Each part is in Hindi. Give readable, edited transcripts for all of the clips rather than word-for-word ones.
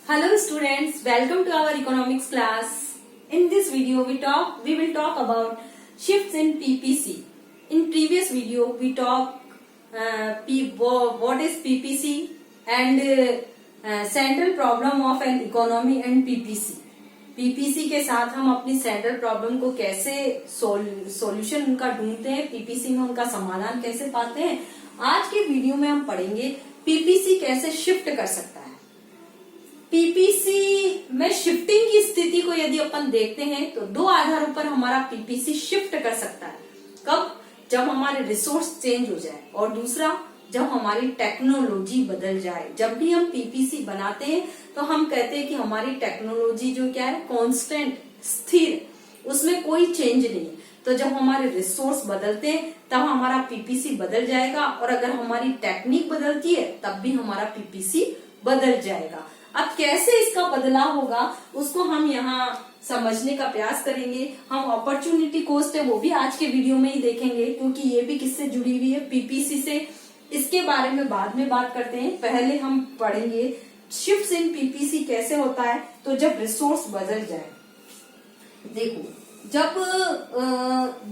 Hello students, welcome to our economics class. In this video we will talk about shifts in PPC. In previous video we talk what is PPC and central problem of an economy and PPC. PPC के साथ हम अपनी सेंट्रल प्रॉब्लम को कैसे सॉल्यूशन उनका ढूंढते हैं, पीपीसी में उनका समाधान कैसे पाते हैं। आज के वीडियो में हम पढ़ेंगे पीपीसी कैसे शिफ्ट कर सकता है। पीपीसी में शिफ्टिंग की स्थिति को यदि अपन देखते हैं तो दो आधारों पर हमारा पीपीसी शिफ्ट कर सकता है। कब? जब हमारे रिसोर्स चेंज हो जाए, और दूसरा जब हमारी टेक्नोलॉजी बदल जाए। जब भी हम पीपीसी बनाते हैं तो हम कहते हैं कि हमारी टेक्नोलॉजी जो क्या है, कांस्टेंट, स्थिर, उसमें कोई चेंज नहीं है। तो जब हमारे रिसोर्स बदलते हैं तब हमारा पीपीसी बदल जाएगा, और अगर हमारी टेक्निक बदलती है तब भी हमारा पीपीसी बदल जाएगा। अब कैसे इसका बदलाव होगा उसको हम यहाँ समझने का प्रयास करेंगे। हम अपॉर्चुनिटी कॉस्ट है वो भी आज के वीडियो में ही देखेंगे, क्योंकि ये भी किससे जुड़ी हुई है, पीपीसी से। इसके बारे में बाद में बात करते हैं। पहले हम पढ़ेंगे शिफ्ट्स इन पीपीसी कैसे होता है। तो जब रिसोर्स बदल जाए, देखो जब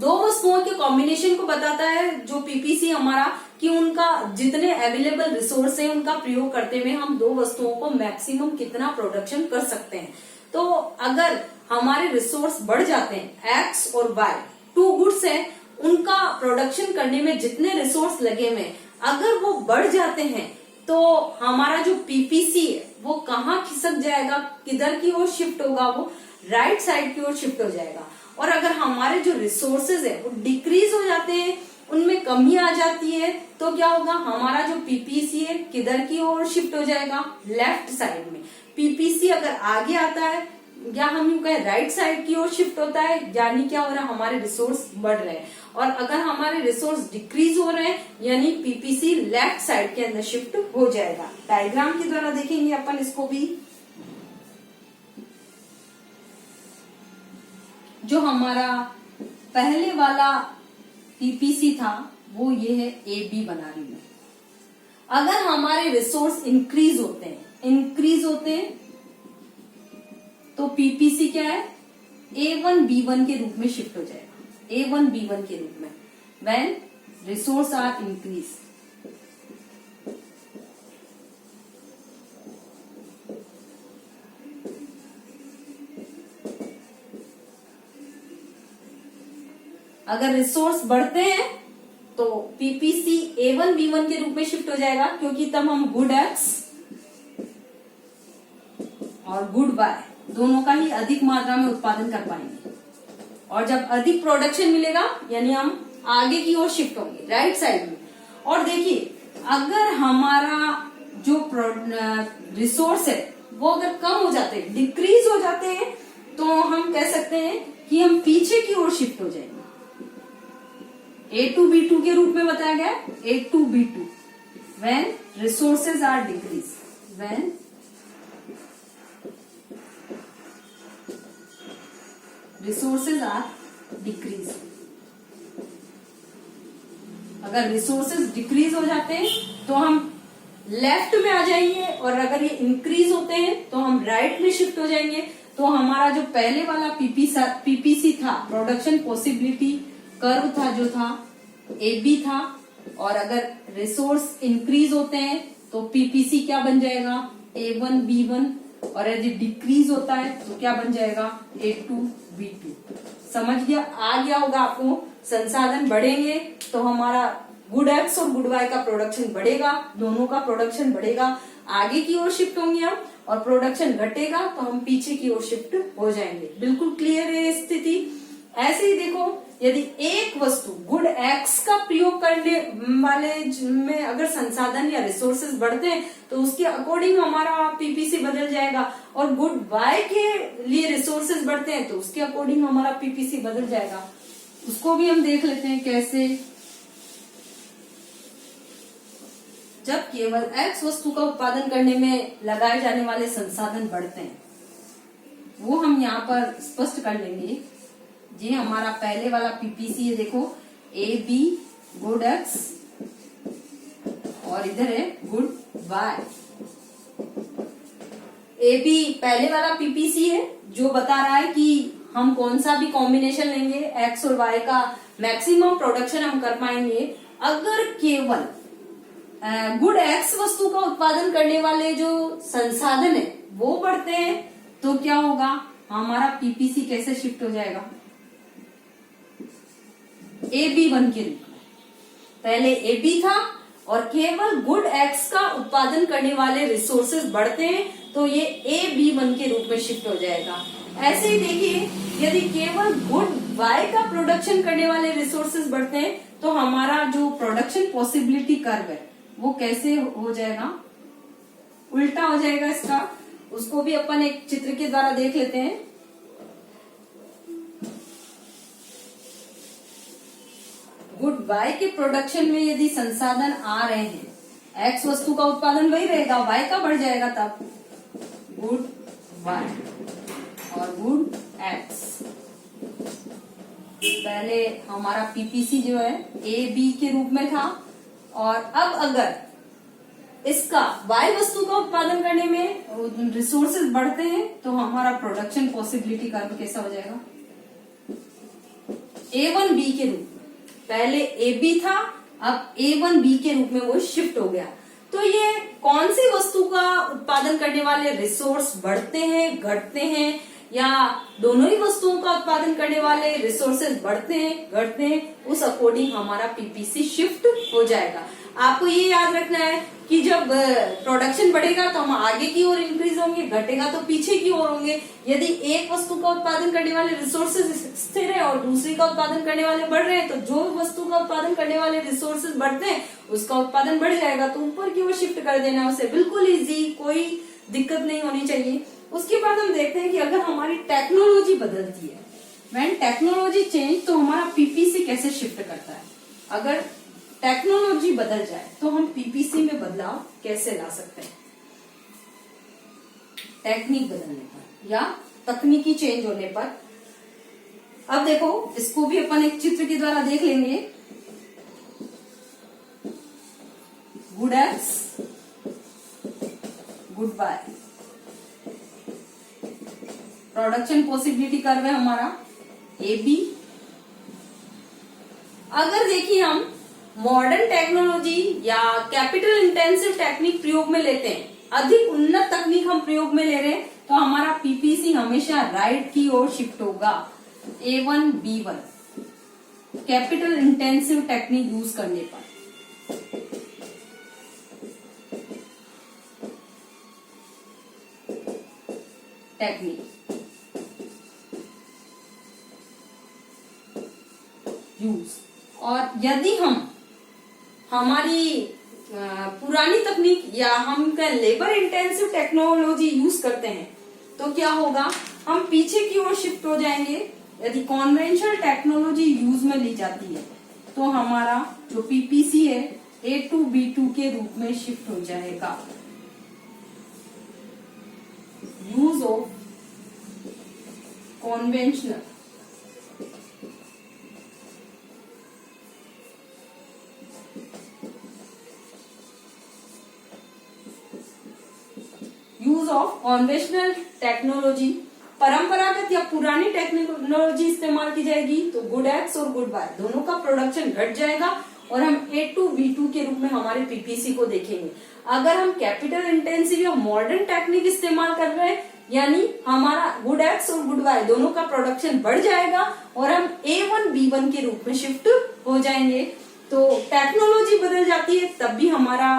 दो वस्तुओं के कॉम्बिनेशन को बताता है जो पीपीसी हमारा, कि उनका जितने अवेलेबल रिसोर्स है उनका प्रयोग करते हुए हम दो वस्तुओं को मैक्सिमम कितना प्रोडक्शन कर सकते हैं। तो अगर हमारे रिसोर्स बढ़ जाते हैं, एक्स और वाई टू गुड्स है, उनका प्रोडक्शन करने में जितने रिसोर्स लगे हुए अगर वो बढ़ जाते हैं तो हमारा जो पीपीसी है वो कहाँ खिसक जाएगा, किधर की ओर शिफ्ट होगा, वो राइट साइड की ओर शिफ्ट हो जाएगा। और अगर हमारे जो रिसोर्सेज है वो डिक्रीज हो जाते हैं, उनमें कमी आ जाती है, तो क्या होगा, हमारा जो पीपीसी है किधर की ओर शिफ्ट हो जाएगा, लेफ्ट साइड में। पीपीसी अगर आगे आता है या हम यूं कहें राइट साइड की ओर शिफ्ट होता है, यानी क्या हो रहा है, हमारे रिसोर्स बढ़ रहे हैं। और अगर हमारे रिसोर्स डिक्रीज हो रहे हैं यानी पीपीसी लेफ्ट साइड के अंदर शिफ्ट हो जाएगा। डायग्राम के द्वारा देखेंगे अपन इसको भी। जो हमारा पहले वाला पीपीसी था वो ये है, ए बी बना रही हूं। अगर हमारे रिसोर्स इंक्रीज होते हैं तो पीपीसी क्या है, A1 B1 के रूप में शिफ्ट हो जाएगा। A1 B1 के रूप में, व्हेन रिसोर्स आर इंक्रीज। अगर रिसोर्स बढ़ते हैं तो पीपीसी A1 B1 के रूप में शिफ्ट हो जाएगा, क्योंकि तब हम गुड एक्स और गुड वाई दोनों का ही अधिक मात्रा में उत्पादन कर पाएंगे। और जब अधिक प्रोडक्शन मिलेगा यानी हम आगे की ओर शिफ्ट होंगे, राइट साइड में। और देखिए अगर हमारा जो रिसोर्स है वो अगर कम हो जाते हैं, डिक्रीज हो जाते हैं, तो हम कह सकते हैं कि हम पीछे की ओर शिफ्ट हो जाएंगे। A2 B2 के रूप में बताया गया, A2 B2 when resources are decrease, when resources are decrease. अगर रिसोर्सेज डिक्रीज हो जाते हैं तो हम लेफ्ट में आ जाएंगे, और अगर ये इंक्रीज होते हैं तो हम राइट में शिफ्ट हो जाएंगे। तो हमारा जो पहले वाला पीपीसी था, प्रोडक्शन पॉसिबिलिटी कर्व था, जो था ए बी था। और अगर रिसोर्स इंक्रीज होते हैं तो पीपीसी क्या बन जाएगा, A1 B1, और यदि डिक्रीज होता है तो क्या बन जाएगा, A2 B2। समझ गया, आ गया होगा आपको। संसाधन बढ़ेंगे तो हमारा गुड एक्स और गुड वाई का प्रोडक्शन बढ़ेगा, दोनों का प्रोडक्शन बढ़ेगा, आगे की ओर शिफ्ट होंगे हम, और प्रोडक्शन घटेगा तो हम पीछे की ओर शिफ्ट हो जाएंगे। बिल्कुल क्लियर है स्थिति। ऐसे ही देखो, यदि एक वस्तु गुड एक्स का प्रयोग करने वाले में अगर संसाधन या रिसोर्सेज बढ़ते हैं तो उसके अकॉर्डिंग हमारा पीपीसी बदल जाएगा, और गुड वाई के लिए रिसोर्सेज बढ़ते हैं तो उसके अकॉर्डिंग हमारा पीपीसी बदल जाएगा। उसको भी हम देख लेते हैं कैसे। जब केवल एक्स वस्तु का उत्पादन करने में लगाए जाने वाले संसाधन बढ़ते हैं, वो हम यहाँ पर स्पष्ट कर लेंगे। ये हमारा पहले वाला पीपीसी है, देखो ए बी गुड एक्स और इधर है गुड वाई। ए बी पहले वाला पीपीसी है जो बता रहा है कि हम कौन सा भी कॉम्बिनेशन लेंगे एक्स और वाई का मैक्सिमम प्रोडक्शन हम कर पाएंगे अगर केवल गुड एक्स वस्तु का उत्पादन करने वाले जो संसाधन है वो बढ़ते हैं तो क्या होगा, हमारा पीपीसी कैसे शिफ्ट हो जाएगा ए बी वन के रूप में। पहले ए बी था और केवल गुड एक्स का उत्पादन करने वाले रिसोर्सेज बढ़ते हैं तो ये ए बी वन के रूप में शिफ्ट हो जाएगा। ऐसे ही देखिए यदि केवल गुड वाई का प्रोडक्शन करने वाले रिसोर्सेज बढ़ते हैं तो हमारा जो प्रोडक्शन पॉसिबिलिटी कर्व है वो कैसे हो जाएगा, उल्टा हो जाएगा इसका। उसको भी अपन एक चित्र के द्वारा देख लेते हैं। गुड वाई के प्रोडक्शन में यदि संसाधन आ रहे हैं एक्स वस्तु का उत्पादन वही रहेगा, वाई का बढ़ जाएगा तब गुड वाई और गुड एक्स। पहले हमारा पीपीसी जो है ए बी के रूप में था और अब अगर इसका वाई वस्तु का उत्पादन करने में रिसोर्सेज बढ़ते हैं तो हमारा प्रोडक्शन पॉसिबिलिटी कर्व कैसा हो जाएगा, A1 B के रूप में। पहले AB था अब A1 B के रूप में वो शिफ्ट हो गया। तो ये कौन सी वस्तु का उत्पादन करने वाले रिसोर्स बढ़ते हैं घटते हैं या दोनों ही वस्तुओं का उत्पादन करने वाले रिसोर्सेज बढ़ते हैं घटते हैं, उस अकॉर्डिंग हमारा पीपीसी शिफ्ट हो जाएगा। आपको ये याद रखना है कि जब प्रोडक्शन बढ़ेगा तो हम आगे की ओर इंक्रीज होंगे, घटेगा तो पीछे की ओर होंगे। यदि एक वस्तु का उत्पादन करने वाले रिसोर्सेज स्थिर है और दूसरी का उत्पादन करने वाले बढ़ रहे हैं तो जो वस्तु का उत्पादन करने वाले रिसोर्सेज बढ़ते हैं उसका उत्पादन बढ़ जाएगा, तो ऊपर की ओर शिफ्ट कर देना है उसे, बिल्कुल इजी, कोई दिक्कत नहीं होनी चाहिए। उसके बाद हम देखते हैं कि अगर हमारी टेक्नोलॉजी बदलती है, व्हेन टेक्नोलॉजी चेंज, तो हमारा पीपीसी कैसे शिफ्ट करता है। अगर टेक्नोलॉजी बदल जाए तो हम पीपीसी में बदलाव कैसे ला सकते हैं, टेक्निक बदलने पर या तकनीकी चेंज होने पर। अब देखो इसको भी अपन एक चित्र के द्वारा देख लेंगे। Good x good y, production possibility curve है हमारा ए बी। अगर देखिए हम मॉडर्न टेक्नोलॉजी या कैपिटल इंटेंसिव टेक्निक प्रयोग में लेते हैं, अधिक उन्नत तकनीक हम प्रयोग में ले रहे हैं, तो हमारा पीपीसी हमेशा राइट की ओर शिफ्ट होगा A1 B1 capital intensive technique use करने पर। टेक्निक यूज, और यदि हम हमारी पुरानी तकनीक या हम लेबर इंटेंसिव टेक्नोलॉजी यूज करते हैं तो क्या होगा, हम पीछे की ओर शिफ्ट हो जाएंगे। यदि कॉन्वेंशनल टेक्नोलॉजी यूज में ली जाती है तो हमारा जो पीपीसी है A2 B2 के रूप में शिफ्ट हो जाएगा। Use of conventional use of conventional technology, परंपरागत या पुरानी टेक्नोलॉजी इस्तेमाल की जाएगी तो गुड एक्स और गुड वाई दोनों का प्रोडक्शन घट जाएगा और हम A2 B2 के रूप में हमारे पीपीसी को देखेंगे। अगर हम कैपिटल इंटेंसिव या मॉडर्न टेक्निक इस्तेमाल कर रहे हैं यानी हमारा गुड एक्स और गुड वाई दोनों का प्रोडक्शन बढ़ जाएगा और हम A1 B1 के रूप में शिफ्ट हो जाएंगे। तो टेक्नोलॉजी बदल जाती है तब भी हमारा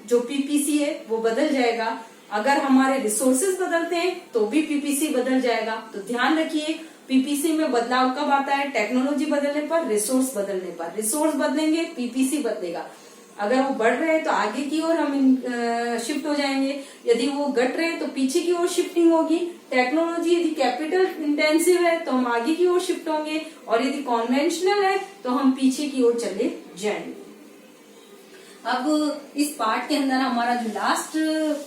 जो पीपीसी है वो बदल जाएगा। अगर हमारे रिसोर्सेज बदलते हैं तो भी पीपीसी बदल जाएगा। तो ध्यान रखिए पीपीसी में बदलाव कब आता है, टेक्नोलॉजी बदलने पर, रिसोर्स बदलने पर। रिसोर्स बदलेंगे पीपीसी बदलेगा। अगर वो बढ़ रहे हैं तो आगे की ओर हम शिफ्ट हो जाएंगे, यदि वो घट रहे हैं तो पीछे की ओर शिफ्टिंग होगी। टेक्नोलॉजी यदि कैपिटल इंटेंसिव है तो हम आगे की ओर शिफ्ट होंगे और यदि कॉन्वेंशनल है तो हम पीछे की ओर चले जाएंगे। अब इस पार्ट के अंदर हमारा जो लास्ट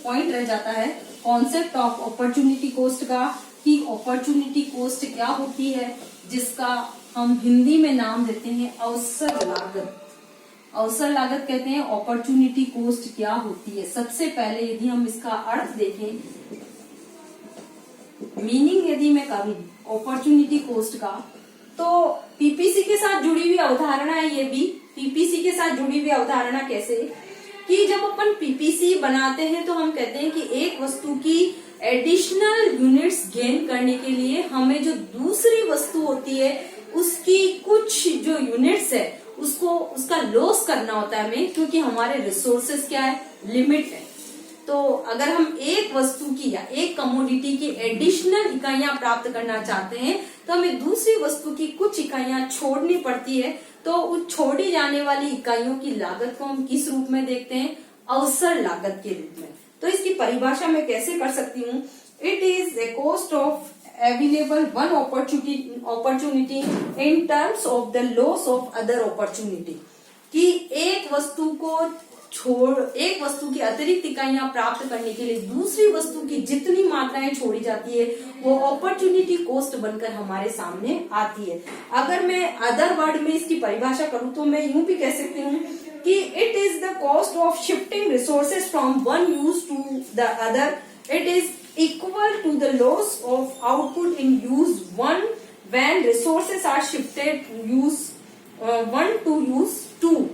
पॉइंट रह जाता है कॉन्सेप्ट ऑफ अपॉर्चुनिटी कॉस्ट का, कि अपॉर्चुनिटी कॉस्ट क्या होती है, जिसका हम हिंदी में नाम देते हैं अवसर लागत। अवसर लागत कहते हैं, अपॉर्चुनिटी कॉस्ट क्या होती है। सबसे पहले यदि हम इसका अर्थ देखें मीनिंग यदि मैं करूं अपॉर्चुनिटी कोस्ट का, तो पीपीसी के साथ जुड़ी हुई अवधारणा है ये भी। पीपीसी के साथ जुड़ी हुई अवधारणा कैसे कि जब अपन पीपीसी बनाते हैं तो हम कहते हैं कि एक वस्तु की एडिशनल यूनिट्स गेन करने के लिए हमें जो दूसरी वस्तु होती है उसकी कुछ जो यूनिट्स है उसको उसका लॉस करना होता है हमें, क्योंकि हमारे रिसोर्सेस क्या है, लिमिट है। तो अगर हम एक वस्तु की या एक कमोडिटी की एडिशनल इकाइयां प्राप्त करना चाहते हैं तो हमें दूसरी वस्तु की कुछ इकाइयां छोड़नी पड़ती है। तो उस छोड़ी जाने वाली इकाइयों की लागत को हम किस रूप में देखते हैं, अवसर लागत के रूप में। तो इसकी परिभाषा मैं कैसे कर सकती हूँ, it is the cost of available one opportunity in terms of the loss of other opportunity. कि एक वस्तु को एक वस्तु की अतिरिक्त इकाइयां प्राप्त करने के लिए दूसरी वस्तु की जितनी मात्राएं छोड़ी जाती है वो अपॉर्चुनिटी कॉस्ट बनकर हमारे सामने आती है। अगर मैं अदर वर्ड में इसकी परिभाषा करूं तो मैं यूं भी कह सकती हूँ कि it is the cost of shifting resources from one use to the other. It is equal to the loss of output in use one when resources are shifted use one to use two.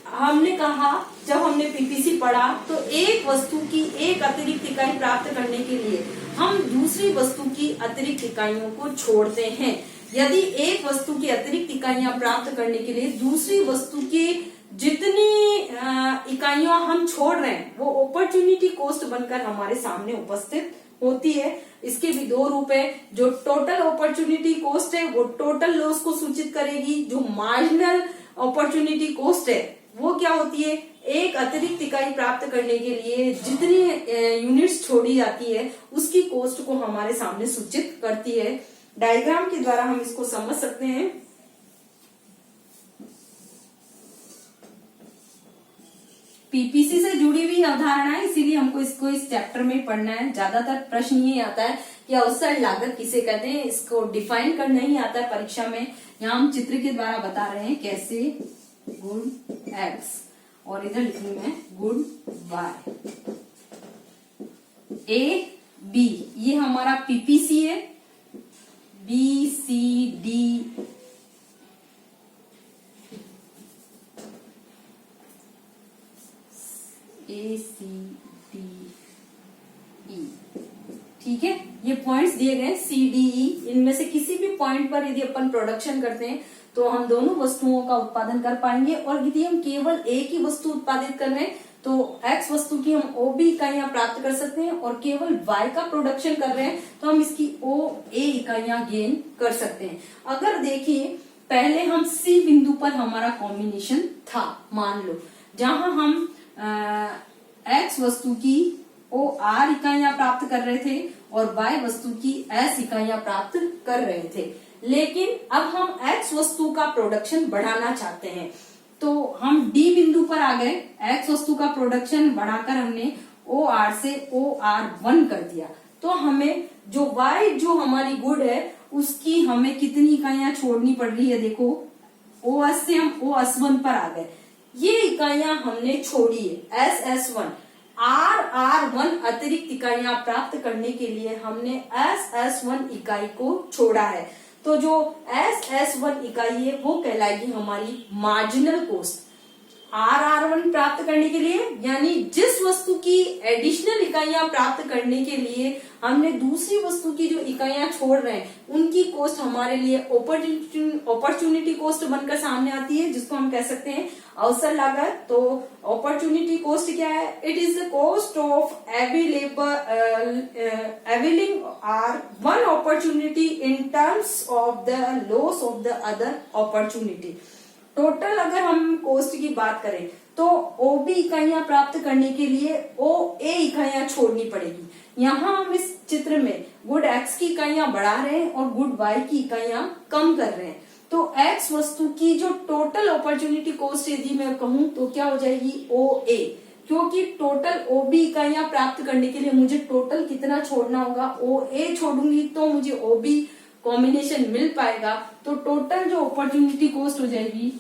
हमने कहा जब हमने पीपीसी पढ़ा तो एक वस्तु की एक अतिरिक्त इकाई प्राप्त करने के लिए हम दूसरी वस्तु की अतिरिक्त इकाइयों को छोड़ते हैं। यदि एक वस्तु की अतिरिक्त इकाइयां प्राप्त करने के लिए दूसरी वस्तु की जितनी इकाइयां हम छोड़ रहे हैं वो अपॉर्चुनिटी कॉस्ट बनकर हमारे सामने उपस्थित होती है। इसके भी दो रूप है, जो टोटल अपॉर्चुनिटी कॉस्ट है वो टोटल लॉस को सूचित करेगी, जो मार्जिनल अपॉर्चुनिटी कॉस्ट है वो क्या होती है, एक अतिरिक्त इकाई प्राप्त करने के लिए जितनी यूनिट्स छोड़ी जाती है उसकी कॉस्ट को हमारे सामने सूचित करती है। डायग्राम के द्वारा हम इसको समझ सकते हैं। पीपीसी से जुड़ी हुई अवधारणा है, इसीलिए हमको इसको इस चैप्टर में पढ़ना है। ज्यादातर प्रश्न ये आता है कि अवसर लागत किसे कहते हैं, इसको डिफाइन करना ही आता है परीक्षा में। यहाँ हम चित्र के द्वारा बता रहे हैं कैसे गुड एक्स और इधर लिखूंगी मैं गुड वाई। ए बी ये हमारा पीपीसी है, B C D A C D E, ठीक है। ये पॉइंट्स दिए गए सी डी ई, इनमें से किसी भी पॉइंट पर यदि अपन प्रोडक्शन करते हैं तो हम दोनों वस्तुओं का उत्पादन कर पाएंगे। और यदि हम केवल एक ही वस्तु उत्पादित कर रहे हैं तो एक्स वस्तु की हम ओ बी इकाइयां प्राप्त कर सकते हैं, और केवल वाई का प्रोडक्शन कर रहे हैं तो हम इसकी ओ ए इकाइयां गेन कर सकते हैं। अगर देखिए पहले हम सी बिंदु पर हमारा कॉम्बिनेशन था, मान लो जहां हम एक्स वस्तु की ओ आर इकाइयां प्राप्त कर रहे थे और वाई वस्तु की एस इकाइयां प्राप्त कर रहे थे। लेकिन अब हम एक्स वस्तु का प्रोडक्शन बढ़ाना चाहते हैं तो हम डी बिंदु पर आ गए। एक्स वस्तु का प्रोडक्शन बढ़ाकर हमने ओ आर से ओ आर 1 कर दिया। तो हमें जो वाई जो हमारी गुड है उसकी हमें कितनी इकाइयां छोड़नी पड़ रही है, देखो ओ एस से हम ओ एस 1 पर आ गए। ये इकाइयां हमने छोड़ी है एस एस 1, आर आर 1 अतिरिक्त इकाइयां प्राप्त करने के लिए हमने एस एस 1 इकाई को छोड़ा है। तो जो एस एस 1 इकाई है वो कहलाएगी हमारी मार्जिनल कॉस्ट। आर आर 1 प्राप्त करने के लिए यानी जिस वस्तु की एडिशनल इकाइयां प्राप्त करने के लिए हमने दूसरी वस्तु की जो इकाइयां छोड़ रहे हैं उनकी कॉस्ट हमारे लिए अपॉर्चुनिटी कॉस्ट बनकर सामने आती है, जिसको हम कह सकते हैं अवसर लागत। तो अपॉर्चुनिटी कॉस्ट क्या है, it is the cost of availing or one opportunity in terms of the loss of the other opportunity. Total अगर हम कॉस्ट की बात करें तो ओ बी इकाइयां प्राप्त करने के लिए ओ ए इकाइयां छोड़नी पड़ेगी। यहाँ हम इस चित्र में गुड एक्स की इकाइयां बढ़ा रहे हैं और गुड वाई की इकाइयां कम कर रहे हैं। तो एक्स वस्तु की जो टोटल अपॉर्चुनिटी कॉस्ट यदि मैं कहूं तो क्या हो जाएगी ओ ए, क्योंकि टोटल ओ बी इकाइयां प्राप्त करने के लिए मुझे टोटल कितना छोड़ना होगा, ओ ए छोड़ूंगी तो मुझे ओ बी कॉम्बिनेशन मिल पाएगा। तो टोटल जो अपॉर्चुनिटी कॉस्ट हो जाएगी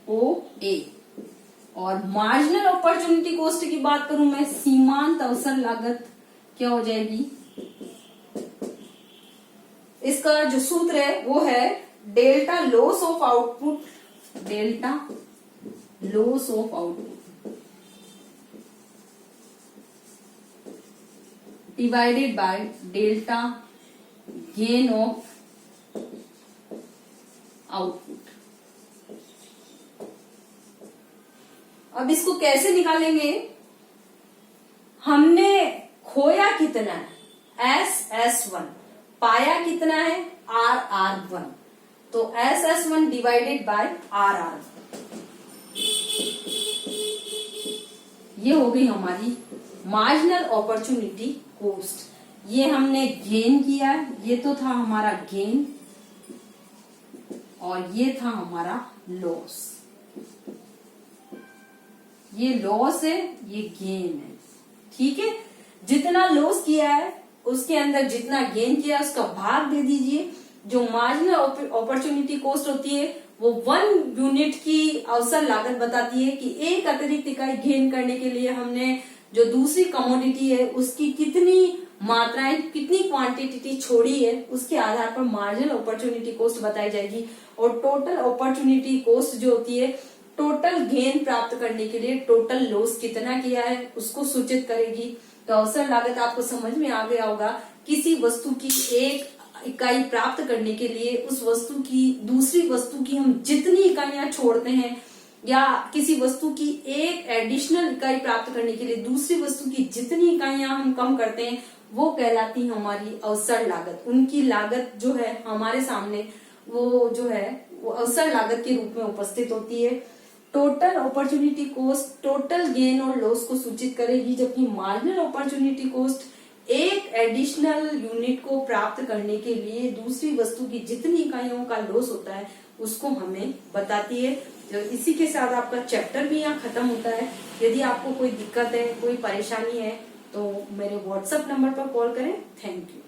ओ ए। और मार्जिनल अपॉर्चुनिटी कॉस्ट की बात करूं मैं, सीमांत अवसर लागत क्या हो जाएगी, इसका जो सूत्र है वो है delta loss of output, delta loss of output divided by delta gain of output. अब इसको कैसे निकालेंगे, हमने खोया कितना है SS1, पाया कितना है RR1, तो SS1 डिवाइडेड बाय RR1, ये हो गई हमारी मार्जिनल अपॉर्चुनिटी कॉस्ट। ये हमने गेन किया, ये तो था हमारा गेन और ये था हमारा लॉस। ये लॉस है, ये गेन है, ठीक है। जितना लॉस किया है उसके अंदर जितना गेन किया है उसका भाग दे दीजिए। जो मार्जिनल अपॉर्चुनिटी कॉस्ट होती है वो 1 यूनिट की अवसर लागत बताती है कि एक अतिरिक्त इकाई गेन करने के लिए हमने जो दूसरी कमोडिटी है उसकी कितनी मात्राएं, कितनी क्वांटिटी छोड़ी है, उसके आधार पर मार्जिनल अपॉर्चुनिटी कॉस्ट बताई जाएगी। और टोटल अपॉर्चुनिटी कॉस्ट जो होती है टोटल गेन प्राप्त करने के लिए टोटल लॉस कितना किया है उसको सूचित करेगी। तो अवसर लागत आपको समझ में आ गया होगा, किसी वस्तु की एक इकाई प्राप्त करने के लिए उस वस्तु की दूसरी वस्तु की हम जितनी इकाइयां छोड़ते हैं या किसी वस्तु की एक एडिशनल इकाई प्राप्त करने के लिए दूसरी वस्तु की जितनी इकाइयां हम कम करते हैं वो कहलाती हमारी अवसर लागत। उनकी लागत जो है हमारे सामने वो जो है वो अवसर लागत के रूप में उपस्थित होती है। Total opportunity cost total gain और लॉस को सूचित करेगी, जबकि मार्जिनल अपॉर्चुनिटी कॉस्ट एक एडिशनल यूनिट को प्राप्त करने के लिए दूसरी वस्तु की जितनी इकाइयों का लॉस होता है उसको हमें बताती है। तो इसी के साथ आपका चैप्टर भी यहाँ खत्म होता है। यदि आपको कोई दिक्कत है, कोई परेशानी है तो मेरे व्हाट्सएप नंबर पर कॉल करें। Thank you.